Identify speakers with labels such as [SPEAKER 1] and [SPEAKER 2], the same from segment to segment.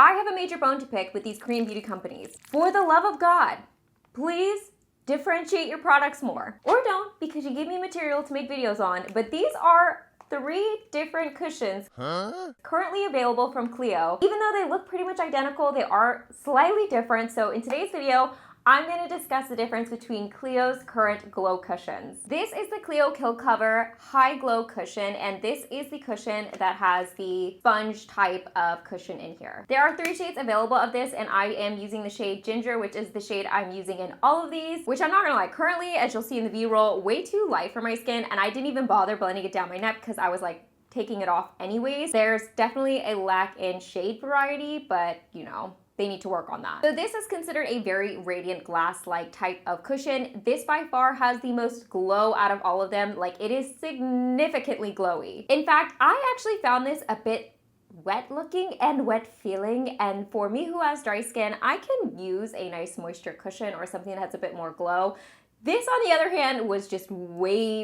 [SPEAKER 1] I have a major bone to pick with these Korean beauty companies. For the love of God, please differentiate your products more. Or don't, because you gave me material to make videos on, but these are 3 different cushions currently available from CLIO. Even though they look pretty much identical, they are slightly different. So in today's video, I'm going to discuss the difference between CLIO's current glow cushions. This is the CLIO Kill Cover High Glow Cushion, and this is the cushion that has the sponge type of cushion in here. There are 3 shades available of this, and I am using the shade Ginger, which is the shade I'm using in all of these, which I'm not gonna lie, currently, as you'll see in the B-roll, way too light for my skin, and I didn't even bother blending it down my neck because I was like taking it off anyways. There's definitely a lack in shade variety, but you know, they need to work on that. So this is considered a very radiant glass-like type of cushion. This by far has the most glow out of all of them. Like, it is significantly glowy. In fact, I actually found this a bit wet looking and wet feeling, and for me who has dry skin, I can use a nice moisture cushion or something that has a bit more glow. This, on the other hand, was just way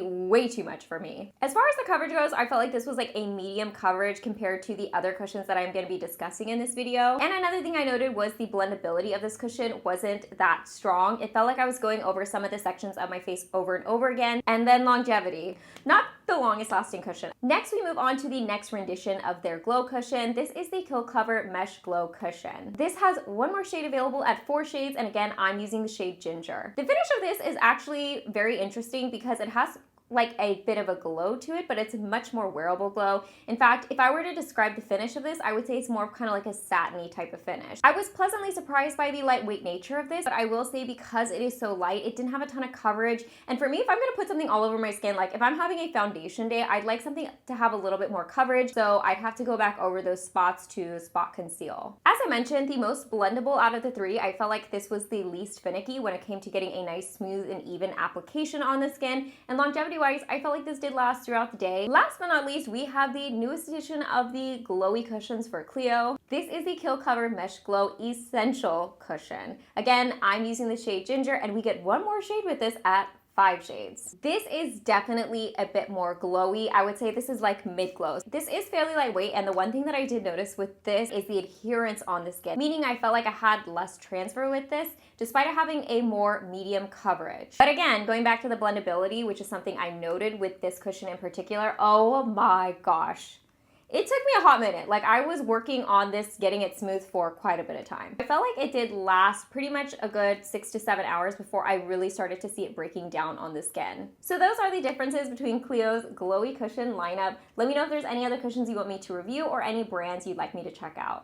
[SPEAKER 1] too much for me. As far as the coverage goes, I felt like this was like a medium coverage compared to the other cushions that I'm going to be discussing in this video. And another thing I noted was the blendability of this cushion wasn't that strong. It felt like I was going over some of the sections of my face over and over again. And then longevity. Not the longest lasting cushion. Next, we move on to the next rendition of their glow cushion. This is the Kill Cover Mesh Glow Cushion. This has 1 more shade available at 4 shades, and again, I'm using the shade Ginger. The finish of this is actually very interesting because it has like a bit of a glow to it, but it's a much more wearable glow. In fact, if I were to describe the finish of this, I would say it's more kind of like a satiny type of finish. I was pleasantly surprised by the lightweight nature of this, but I will say because it is so light, it didn't have a ton of coverage. And for me, if I'm gonna put something all over my skin, like if I'm having a foundation day, I'd like something to have a little bit more coverage, so I'd have to go back over those spots to spot conceal. As I mentioned, the most blendable out of the 3, I felt like this was the least finicky when it came to getting a nice, smooth, and even application on the skin. And longevity wise, I felt like this did last throughout the day. Last but not least, we have the newest edition of the glowy cushions for CLIO. This is the Kill Cover Mesh Glow Essential Cushion. Again, I'm using the shade Ginger, and we get 1 more shade with this at 5 shades. This is definitely a bit more glowy. I would say this is like mid-glow. This is fairly lightweight, and the one thing that I did notice with this is the adherence on the skin, meaning I felt like I had less transfer with this, despite it having a more medium coverage. But again, going back to the blendability, which is something I noted with this cushion in particular, oh my gosh. It took me a hot minute. Like, I was working on this, getting it smooth for quite a bit of time. I felt like it did last pretty much a good 6 to 7 hours before I really started to see it breaking down on the skin. So those are the differences between CLIO's glowy cushion lineup. Let me know if there's any other cushions you want me to review or any brands you'd like me to check out.